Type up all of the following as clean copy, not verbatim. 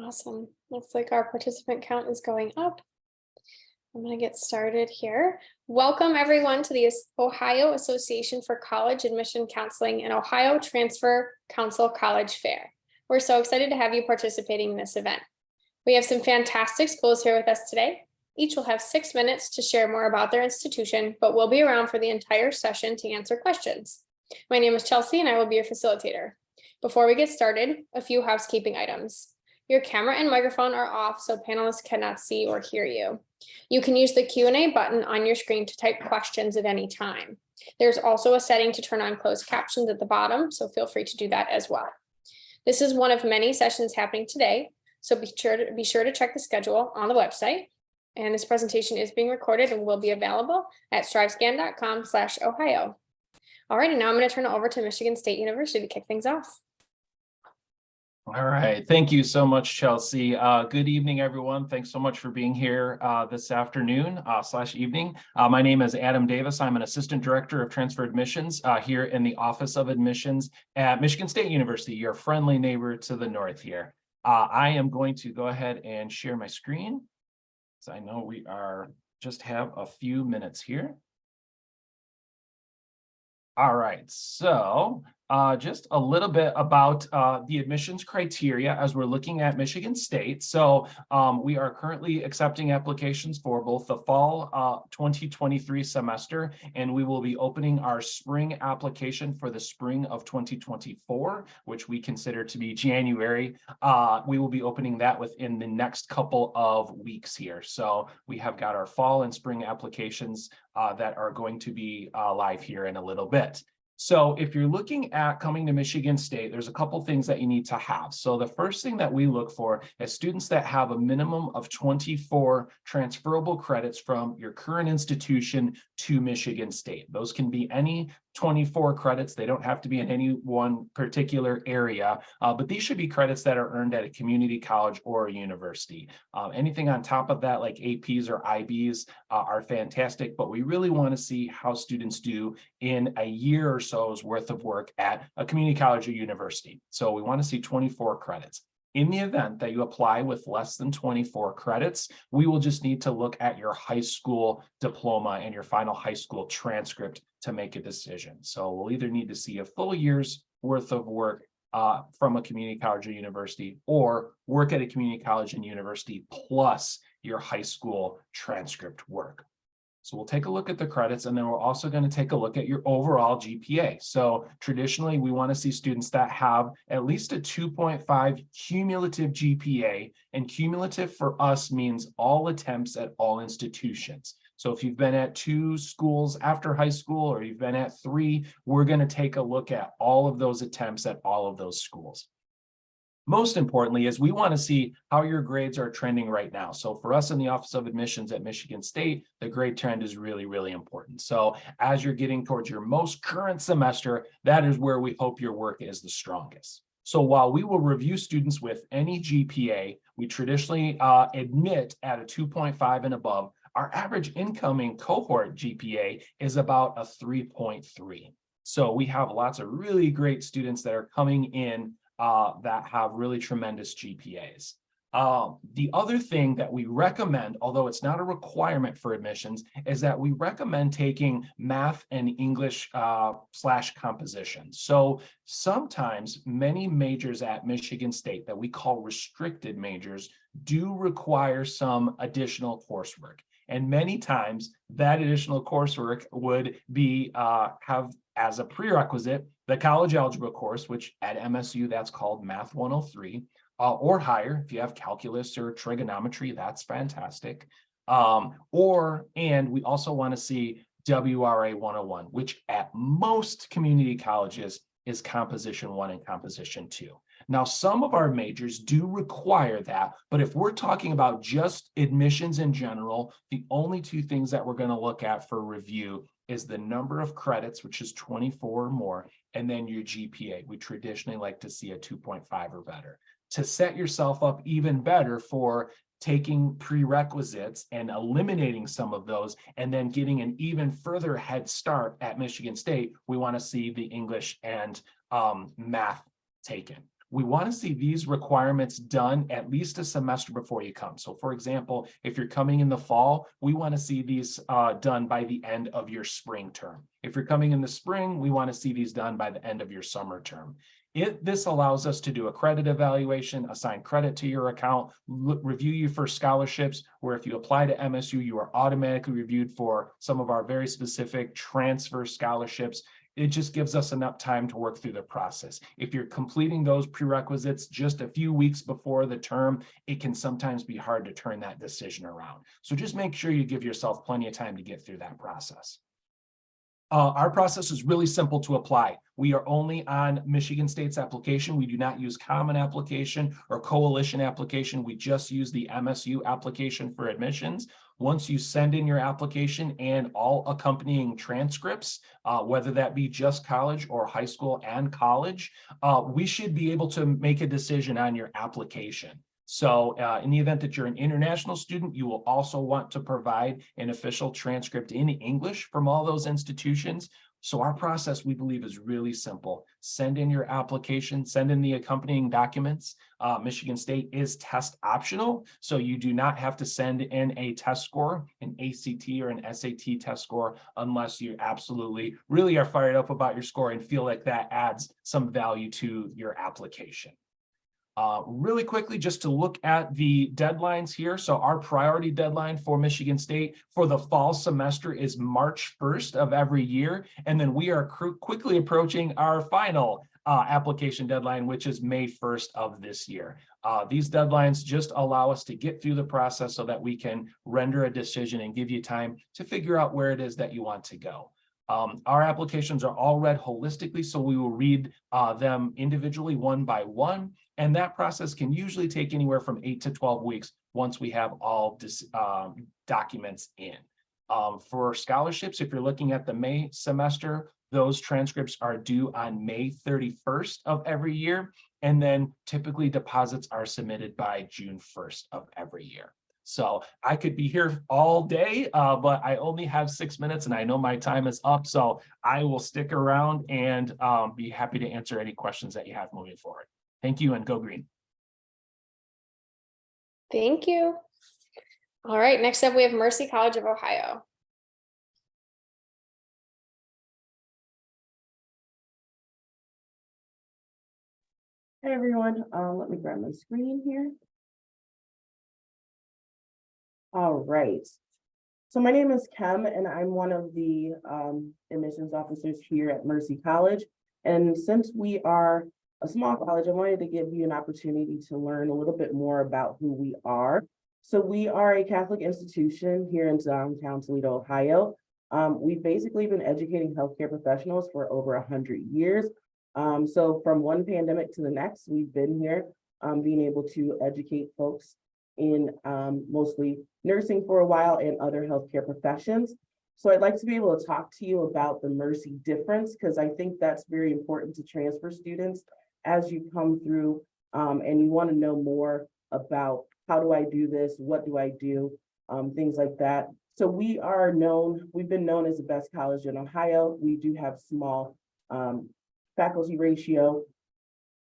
Awesome. Looks like our participant count is going up. I'm going to get started here. Welcome everyone to the Ohio Association for College Admission Counseling and Ohio Transfer Council College Fair. We're so excited to have you participating in this event. We have some fantastic schools here with us today. Each will have 6 minutes to share more about their institution, but we'll be around for the entire session to answer questions. My name is Chelsea and I will be your facilitator. Before we get started, a few housekeeping items. Your camera and microphone are off so panelists cannot see or hear you. You can use the Q&A button on your screen to type questions at any time. There's also a setting to turn on closed captions at the bottom, so feel free to do that as well. This is one of many sessions happening today, so be sure to check the schedule on the website. And this presentation is being recorded and will be available at strivescan.com/Ohio. All right, and now I'm going to turn it over to Michigan State University to kick things off. All right. Thank you so much, Chelsea. Good evening, everyone. Thanks so much for being here this afternoon / evening. My name is Adam Davis. I'm an assistant director of transfer admissions here in the Office of Admissions at Michigan State University, your friendly neighbor to the north here. I am going to go ahead and share my screen. So I know we just have a few minutes here. All right, so just a little bit about the admissions criteria as we're looking at Michigan State. So we are currently accepting applications for both the fall 2023 semester, and we will be opening our spring application for the spring of 2024, which we consider to be January. We will be opening that within the next couple of weeks here. So we have got our fall and spring applications that are going to be live here in a little bit. So if you're looking at coming to Michigan State, there's a couple things that you need to have. So the first thing that we look for is students that have a minimum of 24 transferable credits from your current institution to Michigan State. Those can be any 24 credits. They don't have to be in any one particular area, but these should be credits that are earned at a community college or a university. Anything on top of that, like APs or IBs, are fantastic, but we really want to see how students do in a year or so's worth of work at a community college or university. So we want to see 24 credits. In the event that you apply with less than 24 credits, we will just need to look at your high school diploma and your final high school transcript to make a decision. So we'll either need to see a full year's worth of work from a community college or university, or work at a community college and university plus your high school transcript work. So we'll take a look at the credits, and then we're also going to take a look at your overall GPA. So traditionally, we want to see students that have at least a 2.5 cumulative GPA, and cumulative for us means all attempts at all institutions. So if you've been at 2 schools after high school, or you've been at 3, we're going to take a look at all of those attempts at all of those schools. Most importantly is we want to see how your grades are trending right now. So for us in the Office of Admissions at Michigan State, the grade trend is really, really important. So as you're getting towards your most current semester, that is where we hope your work is the strongest. So while we will review students with any GPA, we traditionally admit at a 2.5 and above. Our average incoming cohort GPA is about a 3.3. So we have lots of really great students that are coming in that have really tremendous GPAs. The other thing that we recommend, although it's not a requirement for admissions, is that we recommend taking math and English / composition. So sometimes many majors at Michigan State that we call restricted majors do require some additional coursework. And many times that additional coursework would be have as a prerequisite the college algebra course, which at MSU that's called Math 103, or higher. If you have calculus or trigonometry, that's fantastic. And we also want to see WRA 101, which at most community colleges is Composition 1 and Composition 2. Now, some of our majors do require that, but if we're talking about just admissions in general, the only 2 things that we're going to look at for review is the number of credits, which is 24 or more, and then your GPA. We traditionally like to see a 2.5 or better. To set yourself up even better for taking prerequisites and eliminating some of those, and then getting an even further head start at Michigan State, we want to see the English and math taken. we want to see these requirements done at least a semester before you come. So for example, if you're coming in the fall, we want to see these done by the end of your spring term. If you're coming in the spring, we want to see these done by the end of your summer term. This allows us to do a credit evaluation, assign credit to your account, review you for scholarships, where if you apply to MSU, you are automatically reviewed for some of our very specific transfer scholarships. It just gives us enough time to work through the process. If you're completing those prerequisites just a few weeks before the term, it can sometimes be hard to turn that decision around. So just make sure you give yourself plenty of time to get through that process. Our process is really simple to apply. We are only on Michigan State's application. We do not use common application or coalition application. We just use the MSU application for admissions. Once you send in your application and all accompanying transcripts, whether that be just college or high school and college, we should be able to make a decision on your application. So in the event that you're an international student, you will also want to provide an official transcript in English from all those institutions. So our process, we believe, is really simple. Send in your application, send in the accompanying documents. Michigan State is test optional, so you do not have to send in a test score, an ACT or an SAT test score, unless you absolutely really are fired up about your score and feel like that adds some value to your application. Really quickly, just to look at the deadlines here. So our priority deadline for Michigan State for the fall semester is March 1st of every year. And then we are quickly approaching our final application deadline, which is May 1st of this year. These deadlines just allow us to get through the process so that we can render a decision and give you time to figure out where it is that you want to go. Our applications are all read holistically, so we will read them individually one by one, and that process can usually take anywhere from 8 to 12 weeks once we have all documents in. For scholarships, if you're looking at the May semester, those transcripts are due on May 31st of every year, and then typically deposits are submitted by June 1st of every year. So I could be here all day, but I only have 6 minutes and I know my time is up. So I will stick around and be happy to answer any questions that you have moving forward. Thank you and go green. Thank you. All right, next up we have Mercy College of Ohio. Hey everyone, let me grab my screen here. All right, so my name is Kim and I'm one of the admissions officers here at Mercy College. And since we are a small college, I wanted to give you an opportunity to learn a little bit more about who we are. So we are a Catholic institution here in downtown Toledo, Ohio. We've basically been educating healthcare professionals for over 100 years. So from one pandemic to the next, we've been here being able to educate folks in mostly nursing for a while and other healthcare professions. So I'd like to be able to talk to you about the Mercy difference, because I think that's very important to transfer students as you come through and you want to know more about how do I do this, what do I do, things like that. So we've been known as the best college in Ohio. We do have small faculty ratio,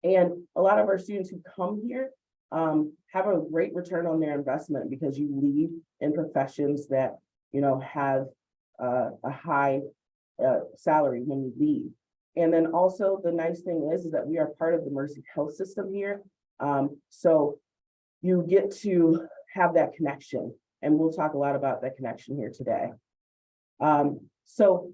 and a lot of our students who come here have a great return on their investment because you lead in professions that, you know, have a high salary when you leave. And then also the nice thing is that we are part of the Mercy Health System here. So you get to have that connection, and we'll talk a lot about that connection here today. So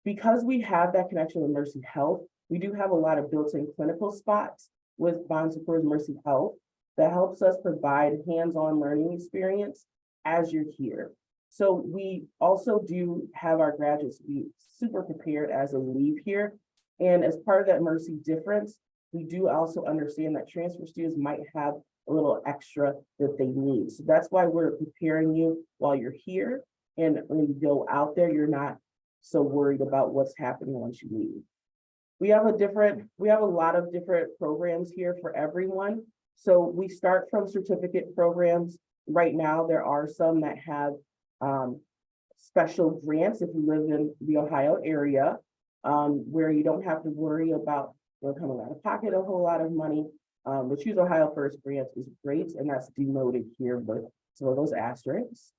because we have that connection with Mercy Health, we do have a lot of built-in clinical spots with Bon Secours Mercy Health that helps us provide hands-on learning experience as you're here. So we also do have our graduates be super prepared as they leave here. And as part of that Mercy difference, we do also understand that transfer students might have a little extra that they need. So that's why we're preparing you while you're here. And when you go out there, you're not so worried about what's happening once you leave. We have a lot of different programs here for everyone. So we start from certificate programs. Right now, there are some that have special grants if you live in the Ohio area, where you don't have to worry about coming out of pocket a whole lot of money. The Choose Ohio First grant is great, and that's denoted here with some of those asterisks.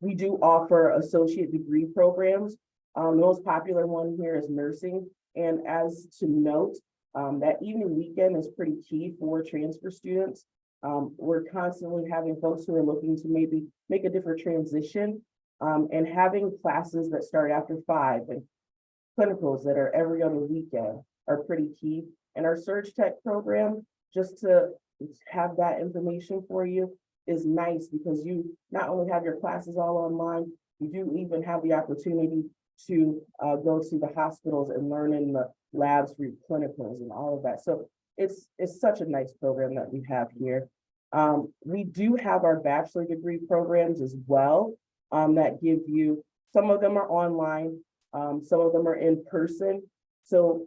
We do offer associate degree programs. The most popular one here is nursing. And as to note, that evening weekend is pretty key for transfer students. We're constantly having folks who are looking to maybe make a different transition, and having classes that start after 5 and clinicals that are every other weekend are pretty key. And our Surge Tech program, just to have that information for you, is nice because you not only have your classes all online, you do even have the opportunity to go to the hospitals and learn in the labs for your clinicals and all of that. So it's such a nice program that we have here. We do have our bachelor degree programs as well, that give you, some of them are online, some of them are in person. So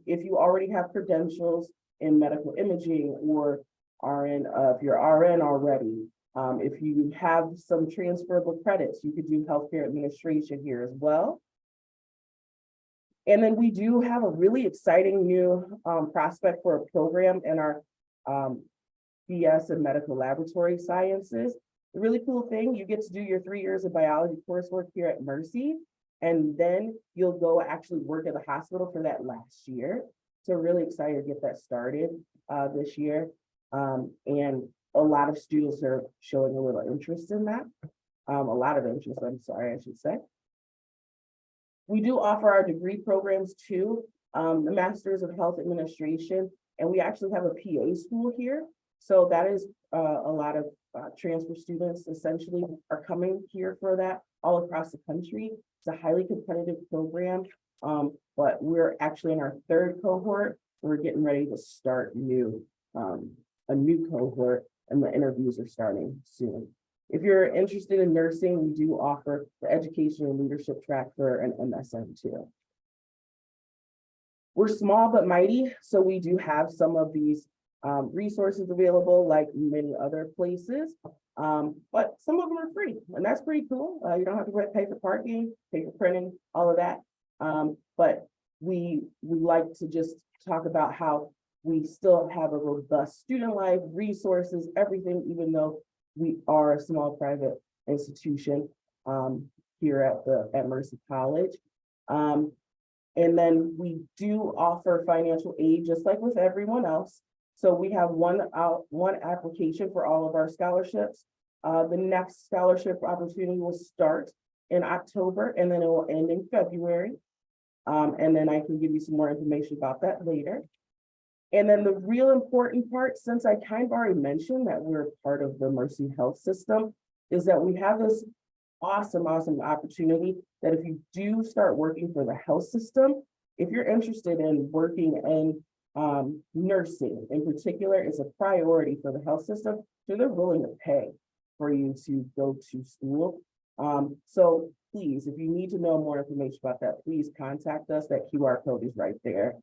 if you already have credentials in medical imaging or if you're RN already, if you have some transferable credits, you could do healthcare administration here as well. And then we do have a really exciting new prospect for a program in our BS in medical laboratory sciences. The really cool thing, you get to do your 3 years of biology coursework here at Mercy, and then you'll go actually work at the hospital for that last year. So really excited to get that started this year. And a lot of students are showing a little interest in that. A lot of interest, I'm sorry, I should say. We do offer our degree programs too, the Masters of Health Administration, and we actually have a PA school here. So that is a lot of transfer students essentially are coming here for that all across the country. It's a highly competitive program, but we're actually in our 3rd cohort. We're getting ready to start a new cohort, and the interviews are starting soon. If you're interested in nursing, we do offer the education and leadership track for an MSN too. We're small but mighty, so we do have some of these resources available like many other places, but some of them are free, and that's pretty cool. You don't have to pay for parking, pay for printing, all of that. But we like to just talk about how we still have a robust student life, resources, everything, even though we are a small private institution here at Mercy College. And then we do offer financial aid, just like with everyone else. So we have one application for all of our scholarships. The next scholarship opportunity will start in October, and then it will end in February. And then I can give you some more information about that later. And then the real important part, since I kind of already mentioned that we're part of the Mercy Health System, is that we have this awesome opportunity that if you do start working for the health system, if you're interested in working in nursing in particular, is a priority for the health system, so they're willing to pay for you to go to school. So please, if you need to know more information about that, please contact us. That QR code is right there.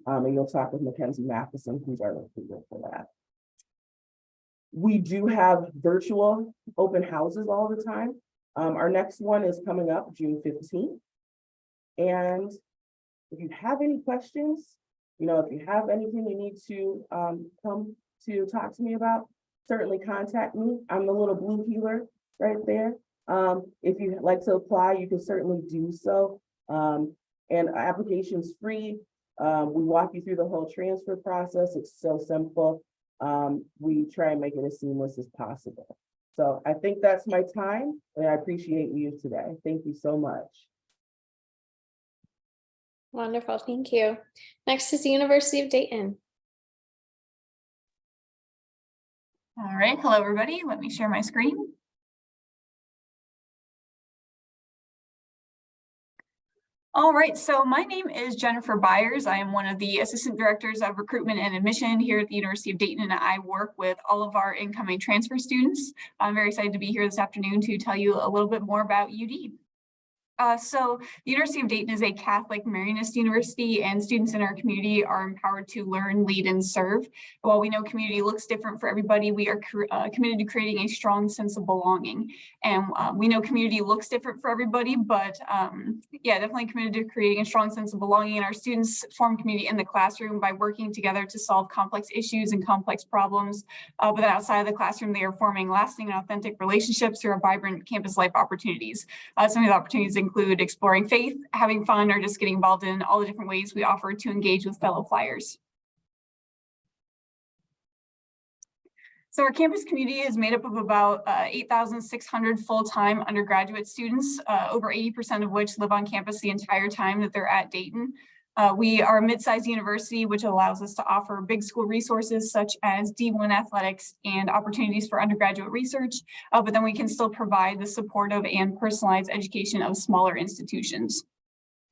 And you'll talk with Mackenzie Matheson, who's our recruiter for that. We do have virtual open houses all the time. Our next one is coming up June 15th. And if you have any questions, if you have anything you need to come to talk to me about, certainly contact me. I'm the little blue healer right there. If you'd like to apply, you can certainly do so. And our application's free. We walk you through the whole transfer process. It's so simple. We try and make it as seamless as possible. So I think that's my time, and I appreciate you today. Thank you so much. Wonderful, thank you. Next is the University of Dayton. All right, hello everybody. Let me share my screen. All right, so my name is Jennifer Byers. I am one of the Assistant Directors of Recruitment and Admission here at the University of Dayton, and I work with all of our incoming transfer students. I'm very excited to be here this afternoon to tell you a little bit more about UD. So the University of Dayton is a Catholic Marianist university, and students in our community are empowered to learn, lead, and serve. While we know community looks different for everybody, we are committed to creating a strong sense of belonging. And we know community looks different for everybody, but yeah, definitely committed to creating a strong sense of belonging. And our students form community in the classroom by working together to solve complex issues and complex problems. But then outside of the classroom, they are forming lasting and authentic relationships through our vibrant campus life opportunities. Some of the opportunities include exploring faith, having fun, or just getting involved in all the different ways we offer to engage with fellow flyers. So our campus community is made up of about 8,600 full-time undergraduate students, over 80% of which live on campus the entire time that they're at Dayton. We are a mid-sized university, which allows us to offer big school resources such as D1 athletics and opportunities for undergraduate research, but then we can still provide the supportive and personalized education of smaller institutions.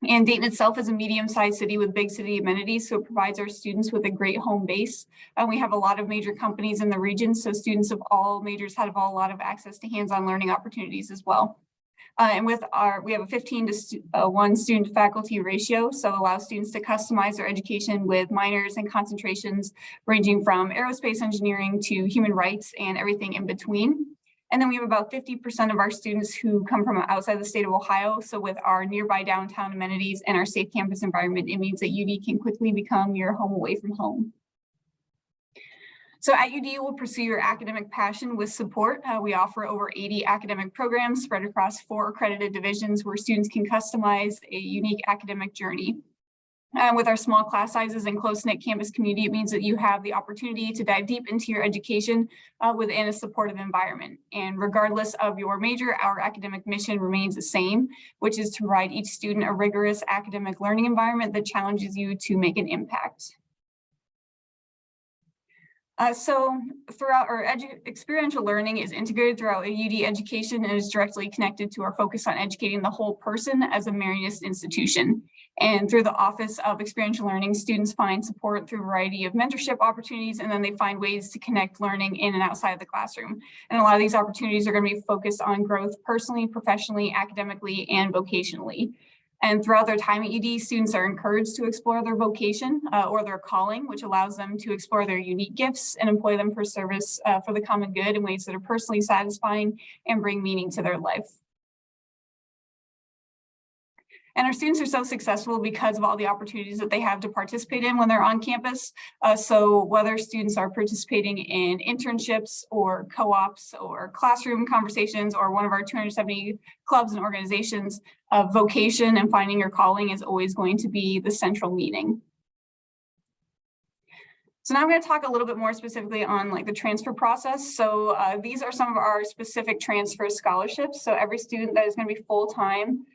And Dayton itself is a medium-sized city with big city amenities, so it provides our students with a great home base. We have a lot of major companies in the region, so students of all majors have a lot of access to hands-on learning opportunities as well. And with we have a 15:1 student faculty ratio, so allows students to customize their education with minors and concentrations ranging from aerospace engineering to human rights and everything in between. And then we have about 50% of our students who come from outside the state of Ohio. So with our nearby downtown amenities and our safe campus environment, it means that UD can quickly become your home away from home. So at UD, we'll pursue your academic passion with support. We offer over 80 academic programs spread across 4 accredited divisions where students can customize a unique academic journey. With our small class sizes and close-knit campus community, it means that you have the opportunity to dive deep into your education within a supportive environment. And regardless of your major, our academic mission remains the same, which is to provide each student a rigorous academic learning environment that challenges you to make an impact. So throughout our experiential learning is integrated throughout a UD education and is directly connected to our focus on educating the whole person as a Marianist institution. And through the Office of Experiential Learning, students find support through a variety of mentorship opportunities, and then they find ways to connect learning in and outside of the classroom. And a lot of these opportunities are going to be focused on growth personally, professionally, academically, and vocationally. And throughout their time at UD, students are encouraged to explore their vocation or their calling, which allows them to explore their unique gifts and employ them for service for the common good in ways that are personally satisfying and bring meaning to their life. And our students are so successful because of all the opportunities that they have to participate in when they're on campus. So whether students are participating in internships or co-ops or classroom conversations or one of our 270 clubs and organizations, vocation and finding your calling is always going to be the central meaning. So now I'm going to talk a little bit more specifically on like the transfer process. So these are some of our specific transfer scholarships. So every student that is going to be full-time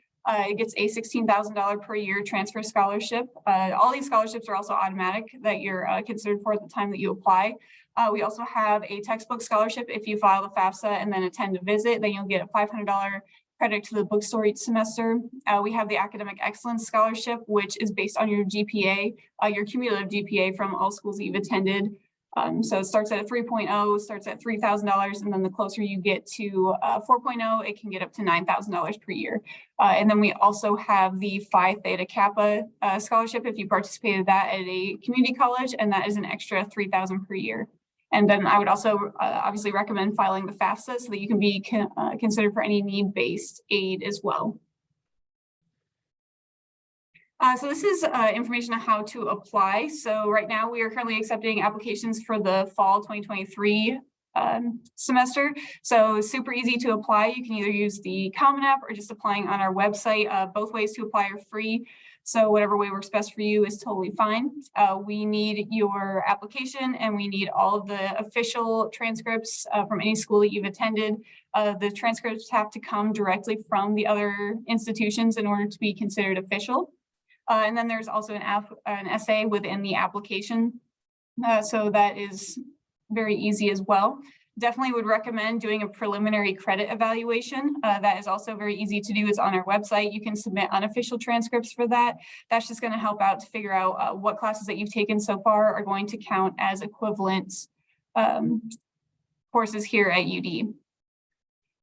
gets a $16,000 per year transfer scholarship. All these scholarships are also automatic that you're considered for at the time that you apply. We also have a textbook scholarship. If you file the FAFSA and then attend a visit, then you'll get a $500 credit to the bookstore each semester. We have the Academic Excellence Scholarship, which is based on your GPA, your cumulative GPA from all schools that you've attended. So it starts at a 3.0, starts at $3,000, and then the closer you get to 4.0, it can get up to $9,000 per year. And then we also have the Phi Theta Kappa scholarship if you participated that at a community college, and that is an extra $3,000 per year. And then I would also obviously recommend filing the FAFSA so that you can be considered for any need-based aid as well. So this is information on how to apply. So right now we are currently accepting applications for the fall 2023 semester. So super easy to apply. You can either use the Common App or just applying on our website. Both ways to apply are free. So whatever way works best for you is totally fine. We need your application and we need all of the official transcripts from any school that you've attended. The transcripts have to come directly from the other institutions in order to be considered official. And then there's also an essay within the application. So that is very easy as well. Definitely would recommend doing a preliminary credit evaluation. That is also very easy to do. It's on our website. You can submit unofficial transcripts for that. That's just going to help out to figure out what classes that you've taken so far are going to count as equivalent courses here at UD.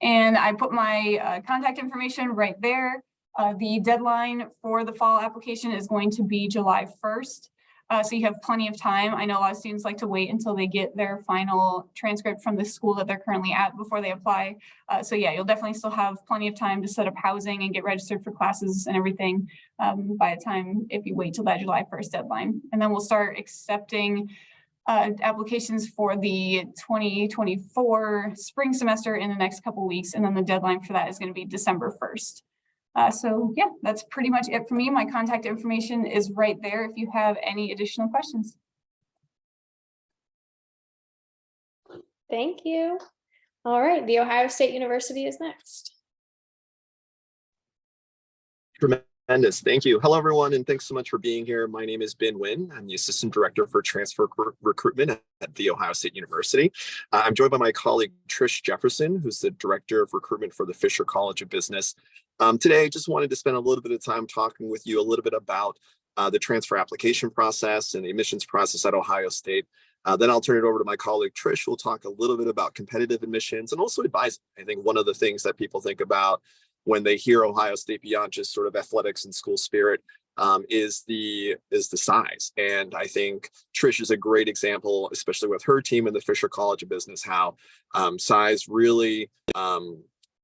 And I put my contact information right there. The deadline for the fall application is going to be July 1st. So you have plenty of time. I know a lot of students like to wait until they get their final transcript from the school that they're currently at before they apply. So yeah, you'll definitely still have plenty of time to set up housing and get registered for classes and everything by the time if you wait till that July 1st deadline. And then we'll start accepting applications for the 2024 spring semester in the next couple of weeks. And then the deadline for that is going to be December 1st. So yeah, that's pretty much it for me. My contact information is right there if you have any additional questions. Thank you. All right, The Ohio State University is next. Tremendous. Thank you. Hello, everyone, and thanks so much for being here. My name is Ben Nguyen. I'm the Assistant Director for Transfer Recruitment at The Ohio State University. I'm joined by my colleague, Trish Jefferson, who's the Director of Recruitment for the Fisher College of Business. Today, I just wanted to spend a little bit of time talking with you a little bit about the transfer application process and the admissions process at Ohio State. Then I'll turn it over to my colleague, Trish, who will talk a little bit about competitive admissions and also advising. I think one of the things that people think about when they hear Ohio State beyond just sort of athletics and school spirit is the size. And I think Trish is a great example, especially with her team in the Fisher College of Business, how size really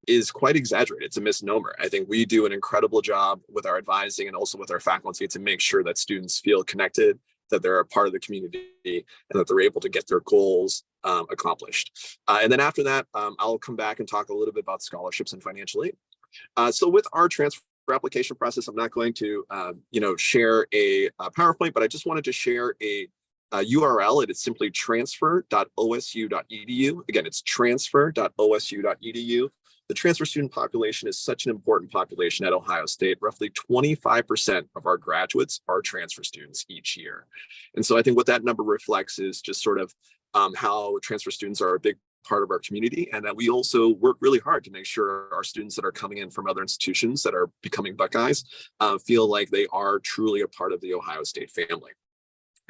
is quite exaggerated. It's a misnomer. I think we do an incredible job with our advising and also with our faculty to make sure that students feel connected, that they're a part of the community, and that they're able to get their goals accomplished. And then after that, I'll come back and talk a little bit about scholarships and financial aid. So with our transfer application process, I'm not going to, share a PowerPoint, but I just wanted to share a URL. It is simply transfer.osu.edu. Again, it's transfer.osu.edu. The transfer student population is such an important population at Ohio State. Roughly 25% of our graduates are transfer students each year. And so I think what that number reflects is just sort of how transfer students are a big part of our community, and that we also work really hard to make sure our students that are coming in from other institutions that are becoming Buckeyes feel like they are truly a part of the Ohio State family.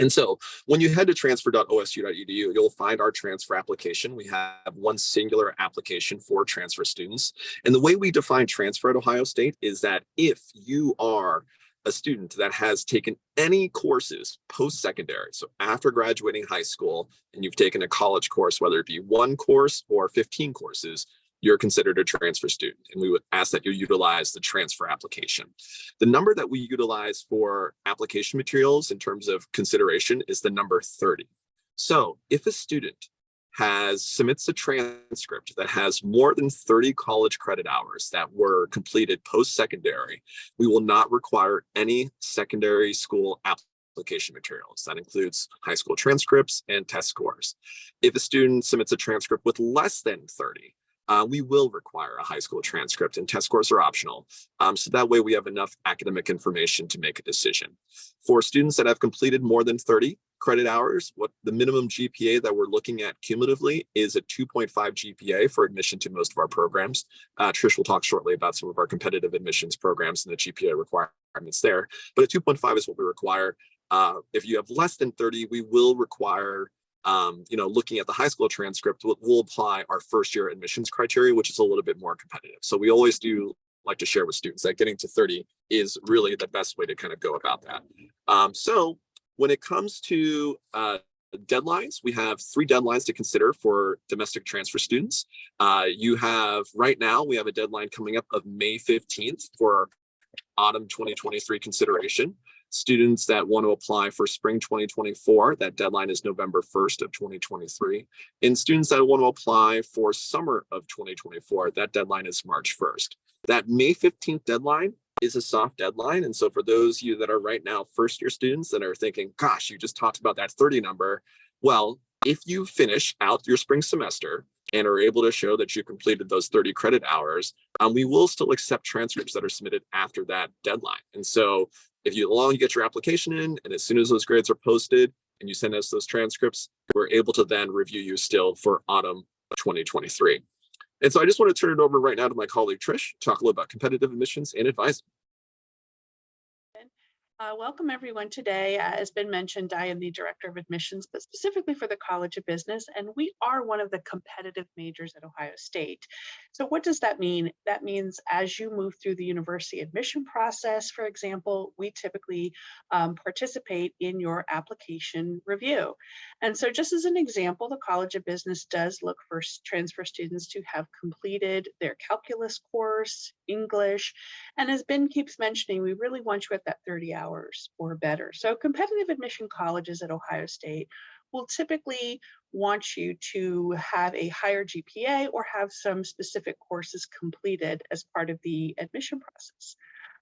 And so when you head to transfer.osu.edu, you'll find our transfer application. We have one singular application for transfer students. And the way we define transfer at Ohio State is that if you are a student that has taken any courses post-secondary, so after graduating high school, and you've taken a college course, whether it be one course or 15 courses, you're considered a transfer student, and we would ask that you utilize the transfer application. The number that we utilize for application materials in terms of consideration is the number 30. So if a student submits a transcript that has more than 30 college credit hours that were completed post-secondary, we will not require any secondary school application materials. That includes high school transcripts and test scores. If a student submits a transcript with less than 30, we will require a high school transcript, and test scores are optional. So that way we have enough academic information to make a decision. For students that have completed more than 30 credit hours, what the minimum GPA that we're looking at cumulatively is a 2.5 GPA for admission to most of our programs. Trish will talk shortly about some of our competitive admissions programs and the GPA requirements there, but a 2.5 is what we require. If you have less than 30, we will require looking at the high school transcript, we'll apply our first year admissions criteria, which is a little bit more competitive. So we always do like to share with students that getting to 30 is really the best way to kind of go about that. So when it comes to deadlines, we have 3 deadlines to consider for domestic transfer students. Right now, we have a deadline coming up of May 15th for autumn 2023 consideration. Students that want to apply for spring 2024, that deadline is November 1st of 2023. And students that want to apply for summer of 2024, that deadline is March 1st. That May 15th deadline is a soft deadline. And so for those of you that are right now first year students that are thinking, gosh, you just talked about that 30 number. Well, if you finish out your spring semester and are able to show that you completed those 30 credit hours, we will still accept transcripts that are submitted after that deadline. And so if you get your application in, and as soon as those grades are posted and you send us those transcripts, we're able to then review you still for autumn 2023. And so I just want to turn it over right now to my colleague Trish, talk a little about competitive admissions and advising. Welcome everyone today. As has been mentioned, I am the Director of Admissions, but specifically for the College of Business, and we are one of the competitive majors at Ohio State. So what does that mean? That means as you move through the university admission process, for example, we typically participate in your application review. And so just as an example, the College of Business does look for transfer students to have completed their calculus course, English, and as Ben keeps mentioning, we really want you at that 30 hours or better. So competitive admission colleges at Ohio State will typically want you to have a higher GPA or have some specific courses completed as part of the admission process.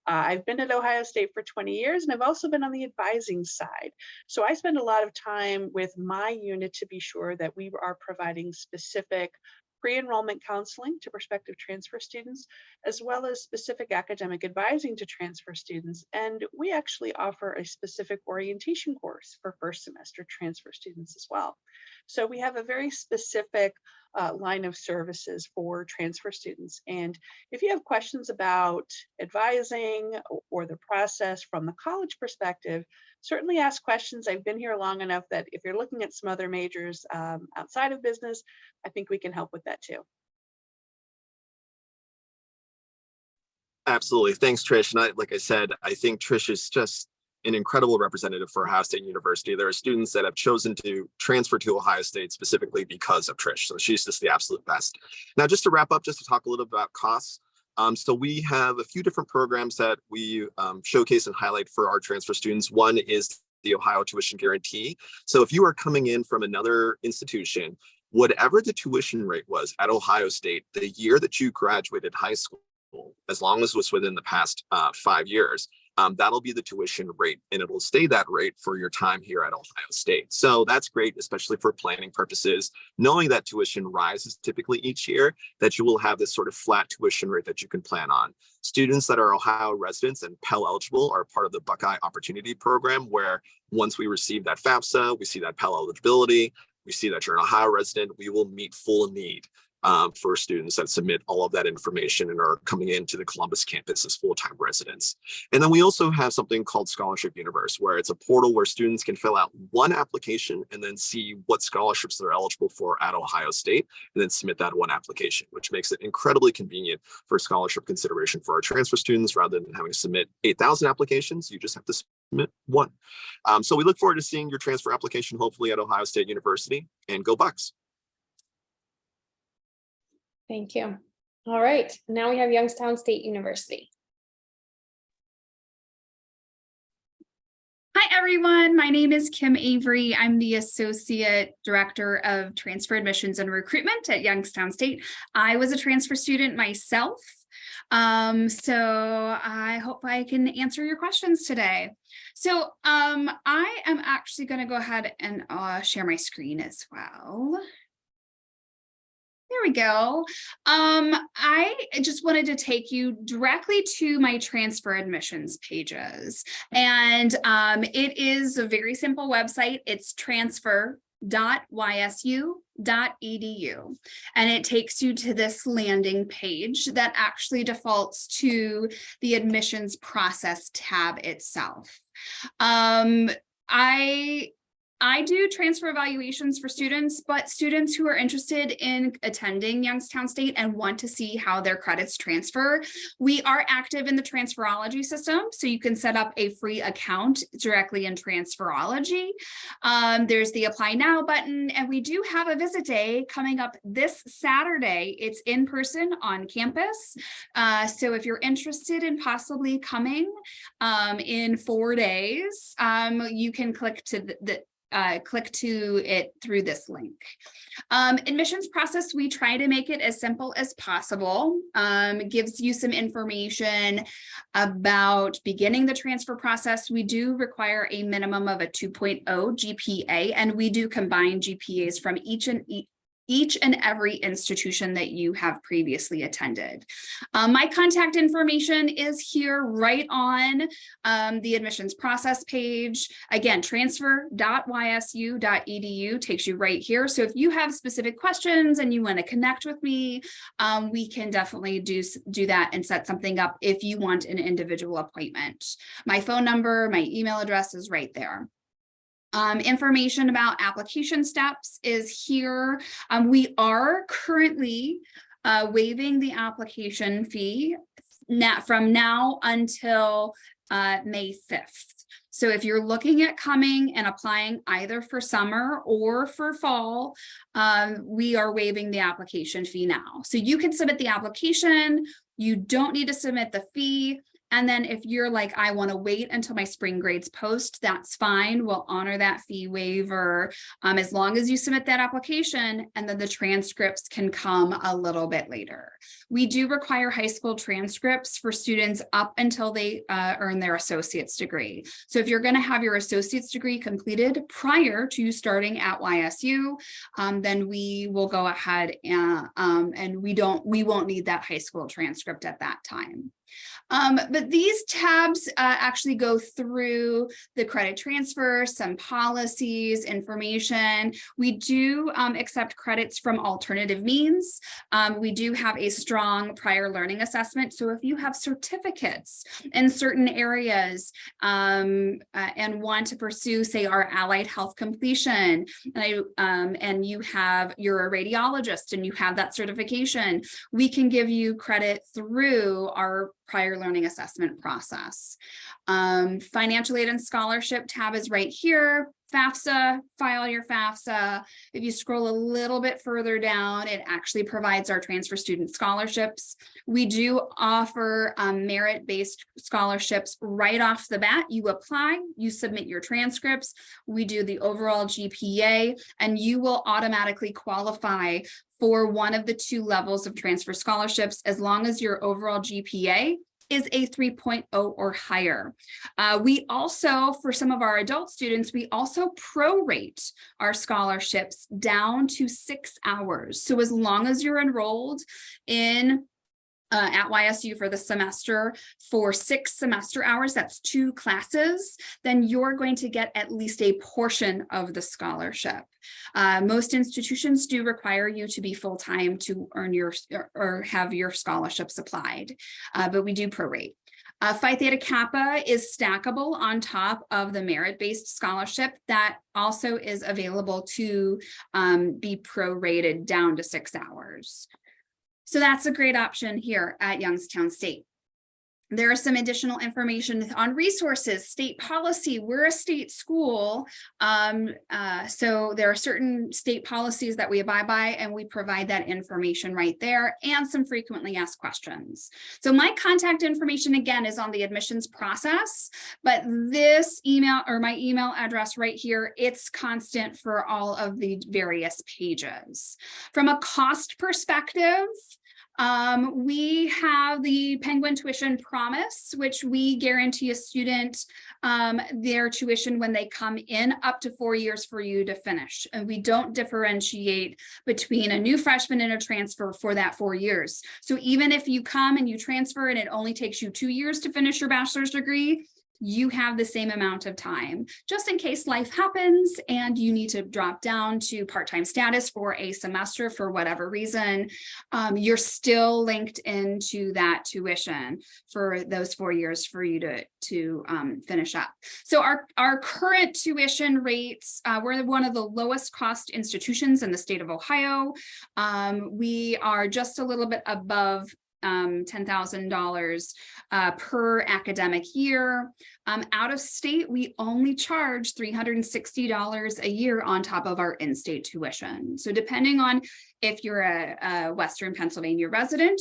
I've been at Ohio State for 20 years, and I've also been on the advising side. So I spend a lot of time with my unit to be sure that we are providing specific pre-enrollment counseling to prospective transfer students, as well as specific academic advising to transfer students. And we actually offer a specific orientation course for first semester transfer students as well. So we have a very specific line of services for transfer students. And if you have questions about advising or the process from the college perspective, certainly ask questions. I've been here long enough that if you're looking at some other majors outside of business, I think we can help with that too. Absolutely. Thanks, Trish. And like I said, I think Trish is just an incredible representative for Ohio State University. There are students that have chosen to transfer to Ohio State specifically because of Trish. So she's just the absolute best. Now, just to wrap up, just to talk a little bit about costs. So we have a few different programs that we showcase and highlight for our transfer students. One is the Ohio Tuition Guarantee. So if you are coming in from another institution, whatever the tuition rate was at Ohio State, the year that you graduated high school, as long as it was within the past 5 years, that'll be the tuition rate, and it will stay that rate for your time here at Ohio State. So that's great, especially for planning purposes, knowing that tuition rises typically each year, that you will have this sort of flat tuition rate that you can plan on. Students that are Ohio residents and Pell eligible are part of the Buckeye Opportunity Program, where once we receive that FAFSA, we see that Pell eligibility, we see that you're an Ohio resident, we will meet full need for students that submit all of that information and are coming into the Columbus campus as full-time residents. And then we also have something called Scholarship Universe, where it's a portal where students can fill out one application and then see what scholarships they're eligible for at Ohio State, and then submit that one application, which makes it incredibly convenient for scholarship consideration for our transfer students. Rather than having to submit 8,000 applications, you just have to submit one. So we look forward to seeing your transfer application, hopefully at Ohio State University, and go Bucks. Thank you. All right, now we have Youngstown State University. Hi, everyone. My name is Kim Avery. I'm the Associate Director of Transfer Admissions and Recruitment at Youngstown State. I was a transfer student myself, so I hope I can answer your questions today. So I am actually going to go ahead and share my screen as well. There we go. I just wanted to take you directly to my transfer admissions pages. And it is a very simple website. It's transfer.ysu.edu. And it takes you to this landing page that actually defaults to the admissions process tab itself. I do transfer evaluations for students, but students who are interested in attending Youngstown State and want to see how their credits transfer, we are active in the transferology system, so you can set up a free account directly in transferology. There's the Apply Now button, and we do have a visit day coming up this Saturday. It's in person on campus, so if you're interested in possibly coming in 4 days, you can click to click to it through this link. Admissions process, we try to make it as simple as possible. Gives you some information about beginning the transfer process. We do require a minimum of a 2.0 GPA, and we do combine GPAs from each each and every institution that you have previously attended. My contact information is here right on the admissions process page. Again, transfer.ysu.edu takes you right here. So if you have specific questions and you want to connect with me, we can definitely do that and set something up if you want an individual appointment. My phone number, my email address is right there. Information about application steps is here. We are currently waiving the application fee from now until May 5th. So if you're looking at coming and applying either for summer or for fall, we are waiving the application fee now. So you can submit the application. You don't need to submit the fee. And then if you're like, I want to wait until my spring grades post, that's fine. We'll honor that fee waiver as long as you submit that application, and then the transcripts can come a little bit later. We do require high school transcripts for students up until they earn their associate's degree. So if you're going to have your associate's degree completed prior to starting at YSU, then we will go ahead and we won't need that high school transcript at that time. But these tabs actually go through the credit transfer, some policies, information. We do accept credits from alternative means. We do have a strong prior learning assessment. So if you have certificates in certain areas and want to pursue, say, our allied health completion, and you're a radiologist and you have that certification, we can give you credit through our prior learning assessment process. Financial aid and scholarship tab is right here. FAFSA, file your FAFSA. If you scroll a little bit further down, it actually provides our transfer student scholarships. We do offer merit-based scholarships right off the bat. You apply, you submit your transcripts, we do the overall GPA, and you will automatically qualify for one of the 2 levels of transfer scholarships as long as your overall GPA is a 3.0 or higher. We also, for some of our adult students, we also prorate our scholarships down to 6 hours. So as long as you're enrolled in at YSU for the semester for 6 semester hours, that's 2 classes, then you're going to get at least a portion of the scholarship. Most institutions do require you to be full-time to earn your or have your scholarships applied, but we do prorate. Phi Theta Kappa is stackable on top of the merit-based scholarship that also is available to be prorated down to 6 hours. So that's a great option here at Youngstown State. There is some additional information on resources, state policy. We're a state school, so there are certain state policies that we abide by, and we provide that information right there, and some frequently asked questions. So my contact information, again, is on the admissions process, but this email or my email address right here, it's constant for all of the various pages. From a cost perspective, we have the Penguin Tuition Promise, which we guarantee a student their tuition when they come in up to 4 years for you to finish. And we don't differentiate between a new freshman and a transfer for that 4 years. So even if you come and you transfer and it only takes you 2 years to finish your bachelor's degree, you have the same amount of time, just in case life happens and you need to drop down to part-time status for a semester for whatever reason. You're still linked into that tuition for those 4 years for you to finish up. So our current tuition rates, we're one of the lowest cost institutions in the state of Ohio. We are just a little bit above $10,000 per academic year. Out of state, we only charge $360 a year on top of our in-state tuition. So depending on if you're a Western Pennsylvania resident,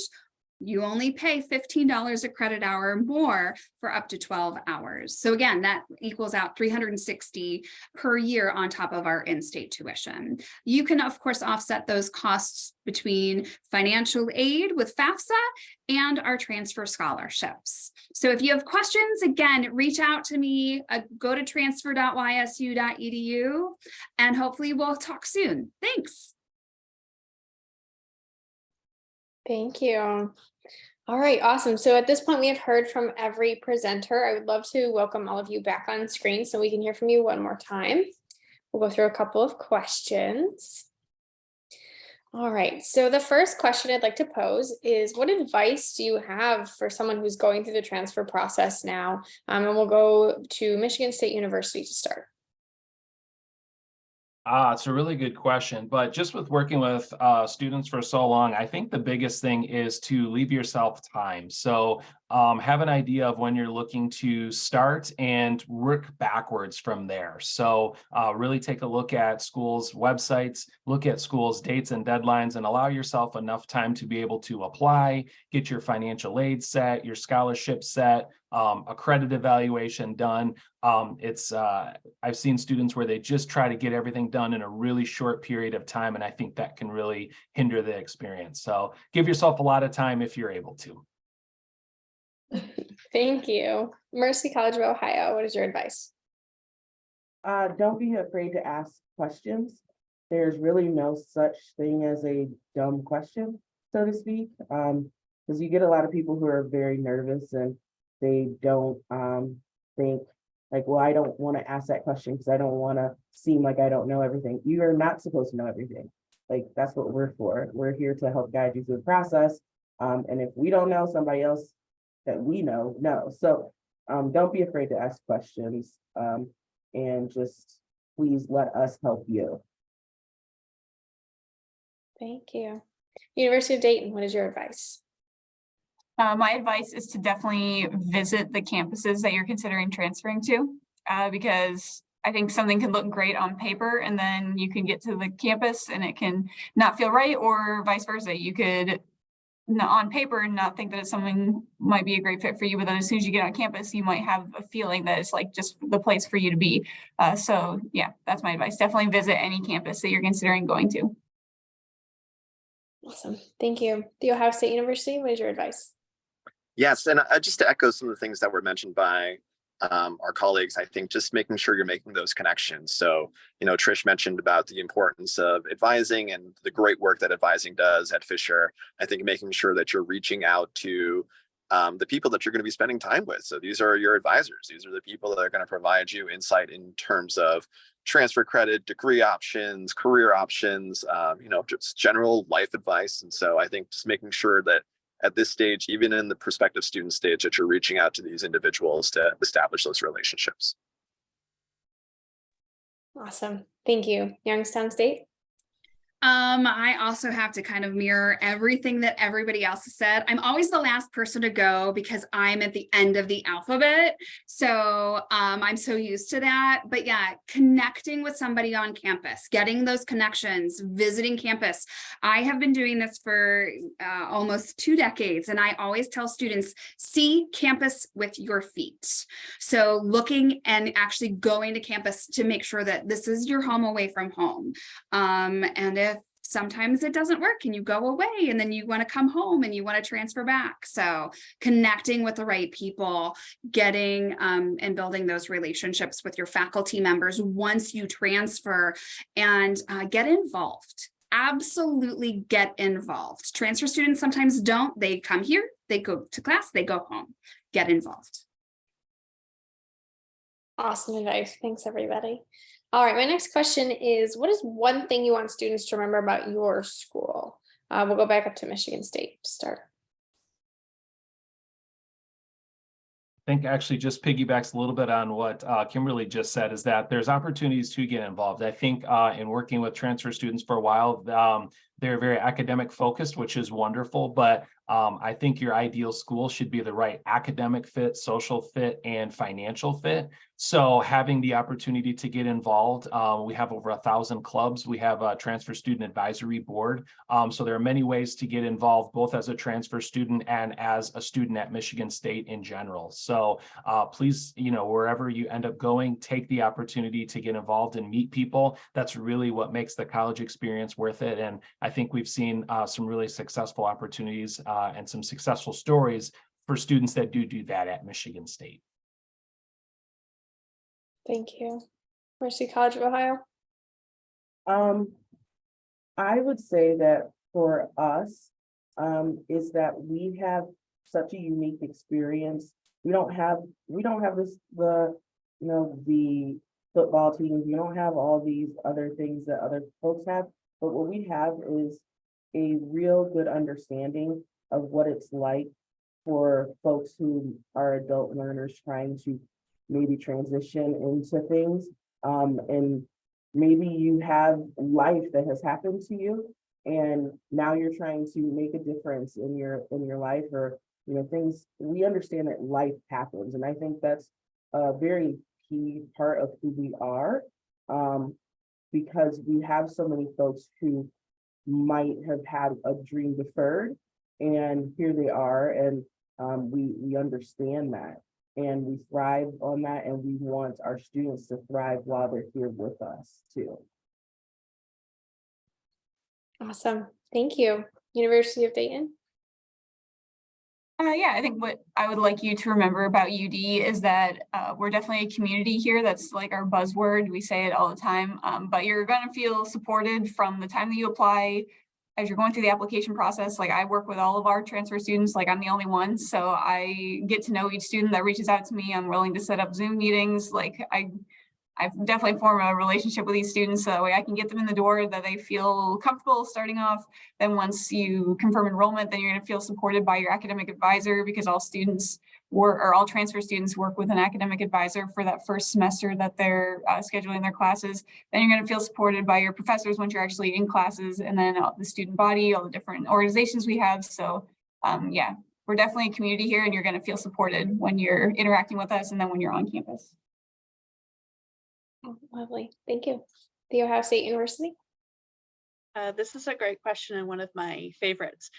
you only pay $15 a credit hour more for up to 12 hours. So again, that equals out $360 per year on top of our in-state tuition. You can, of course, offset those costs between financial aid with FAFSA and our transfer scholarships. So if you have questions, again, reach out to me, go to transfer.ysu.edu, and hopefully we'll talk soon. Thanks. Thank you. All right, awesome. So at this point, we have heard from every presenter. I would love to welcome all of you back on screen so we can hear from you one more time. We'll go through a couple of questions. All right, so the first question I'd like to pose is, what advice do you have for someone who's going through the transfer process now? And we'll go to Michigan State University to start. It's a really good question, but just with working with students for so long, I think the biggest thing is to leave yourself time. So have an idea of when you're looking to start and work backwards from there. So really take a look at schools' websites, look at schools' dates and deadlines, and allow yourself enough time to be able to apply, get your financial aid set, your scholarship set, a credit evaluation done. I've seen students where they just try to get everything done in a really short period of time, and I think that can really hinder the experience. So give yourself a lot of time if you're able to. Thank you. Mercy College of Ohio, what is your advice? Don't be afraid to ask questions. There's really no such thing as a dumb question, so to speak. Because you get a lot of people who are very nervous and they don't think like, well, I don't want to ask that question because I don't want to seem like I don't know everything. You are not supposed to know everything. Like, that's what we're for. We're here to help guide you through the process. And if we don't know, somebody else that we know knows. So don't be afraid to ask questions, and just please let us help you. Thank you. University of Dayton, what is your advice? My advice is to definitely visit the campuses that you're considering transferring to, because I think something can look great on paper and then you can get to the campus and it can not feel right, or vice versa. You could on paper not think that it's something might be a great fit for you, but then as soon as you get on campus, you might have a feeling that it's like just the place for you to be. So yeah, that's my advice. Definitely visit any campus that you're considering going to. Awesome. Thank you. The Ohio State University, what is your advice? Yes, and just to echo some of the things that were mentioned by our colleagues, I think just making sure you're making those connections. So, Trish mentioned about the importance of advising and the great work that advising does at Fisher. I think making sure that you're reaching out to the people that you're going to be spending time with. So these are your advisors. These are the people that are going to provide you insight in terms of transfer credit, degree options, career options, just general life advice. And so I think just making sure that at this stage, even in the prospective student stage, that you're reaching out to these individuals to establish those relationships. Awesome. Thank you. Youngstown State. I also have to kind of mirror everything that everybody else has said. I'm always the last person to go because I'm at the end of the alphabet. So I'm so used to that. But yeah, connecting with somebody on campus, getting those connections, visiting campus. I have been doing this for almost 2 decades. And I always tell students, see campus with your feet. So looking and actually going to campus to make sure that this is your home away from home. And if sometimes it doesn't work and you go away and then you want to come home and you want to transfer back. So connecting with the right people, getting and building those relationships with your faculty members once you transfer, and get involved. Absolutely get involved. Transfer students sometimes don't. They come here, they go to class, they go home. Get involved. Awesome advice. Thanks, everybody. All right, my next question is, what is one thing you want students to remember about your school? We'll go back up to Michigan State to start. I think actually just piggybacks a little bit on what Kimberly just said, is that there's opportunities to get involved. I think in working with transfer students for a while, they're very academic focused, which is wonderful, but I think your ideal school should be the right academic fit, social fit, and financial fit. So having the opportunity to get involved, we have over 1,000 clubs. We have a transfer student advisory board. So there are many ways to get involved, both as a transfer student and as a student at Michigan State in general. So please, wherever you end up going, take the opportunity to get involved and meet people. That's really what makes the college experience worth it. And I think we've seen some really successful opportunities and some successful stories for students that do that at Michigan State. Thank you. Mercy College of Ohio. I would say that for us, is that we have such a unique experience. We don't have the football teams. We don't have all these other things that other folks have, but what we have is a real good understanding of what it's like for folks who are adult learners trying to maybe transition into things. And maybe you have life that has happened to you, and now you're trying to make a difference in your life, or things. We understand that life happens, and I think that's a very key part of who we are, because we have so many folks who might have had a dream deferred, and here they are, and we understand that, and we thrive on that, and we want our students to thrive while they're here with us too. Awesome. Thank you. University of Dayton. Yeah, I think what I would like you to remember about UD is that we're definitely a community here. That's like our buzzword. We say it all the time, but you're going to feel supported from the time that you apply. As you're going through the application process, like I work with all of our transfer students, like I'm the only one. So I get to know each student that reaches out to me. I'm willing to set up Zoom meetings. Like I've definitely formed a relationship with these students, so that way I can get them in the door, that they feel comfortable starting off. Then once you confirm enrollment, then you're going to feel supported by your academic advisor, because all transfer students work with an academic advisor for that first semester that they're scheduling their classes. Then you're going to feel supported by your professors once you're actually in classes, and then the student body, all the different organizations we have. So yeah, we're definitely a community here, and you're going to feel supported when you're interacting with us and then when you're on campus. Oh, lovely. Thank you. The Ohio State University. This is a great question and one of my favorites.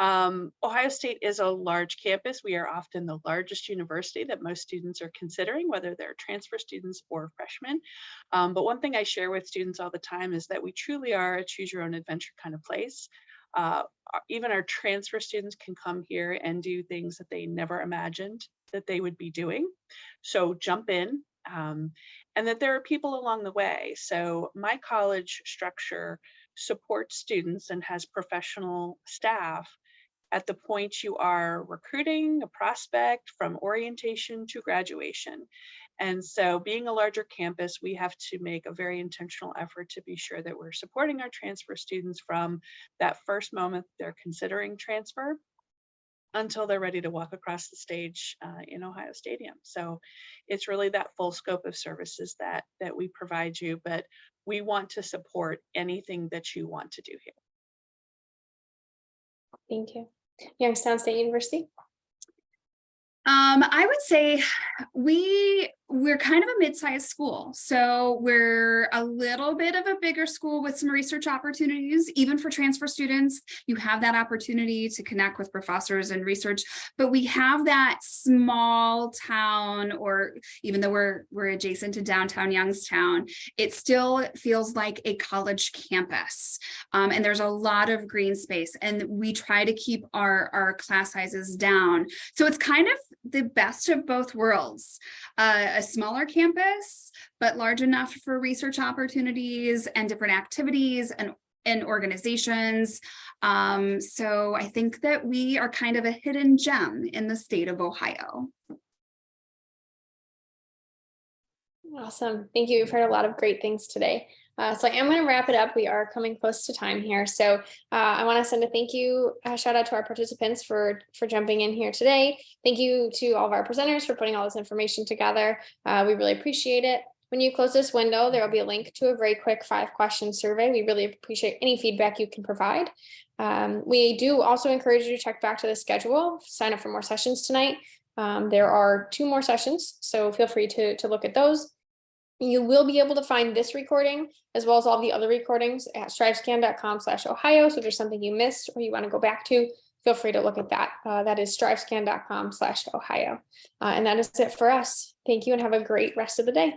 Ohio State is a large campus. We are often the largest university that most students are considering, whether they're transfer students or freshmen. But one thing I share with students all the time is that we truly are a choose your own adventure kind of place. Even our transfer students can come here and do things that they never imagined that they would be doing. So jump in. And that there are people along the way. So my college structure supports students and has professional staff at the point you are recruiting a prospect, from orientation to graduation. And so being a larger campus, we have to make a very intentional effort to be sure that we're supporting our transfer students from that first moment they're considering transfer until they're ready to walk across the stage in Ohio Stadium. So it's really that full scope of services that we provide you, but we want to support anything that you want to do here. Thank you. Youngstown State University. I would say we're kind of a mid-sized school. So we're a little bit of a bigger school with some research opportunities. Even for transfer students, you have that opportunity to connect with professors and research, but we have that small town, or even though we're adjacent to downtown Youngstown, it still feels like a college campus. And there's a lot of green space, and we try to keep our class sizes down. So it's kind of the best of both worlds. A smaller campus, but large enough for research opportunities and different activities and organizations. So I think that we are kind of a hidden gem in the state of Ohio. Awesome. Thank you. We've heard a lot of great things today. So I am going to wrap it up. We are coming close to time here. So I want to send a thank you, shout out to our participants for jumping in here today. Thank you to all of our presenters for putting all this information together. We really appreciate it. When you close this window, there will be a link to a very quick 5-question survey. We really appreciate any feedback you can provide. We do also encourage you to check back to the schedule, sign up for more sessions tonight. There are 2 more sessions, so feel free to look at those. You will be able to find this recording as well as all the other recordings at strivescan.com/Ohio. So if there's something you missed or you want to go back to, feel free to look at that. That is strivescan.com/Ohio. And that is it for us. Thank you and have a great rest of the day.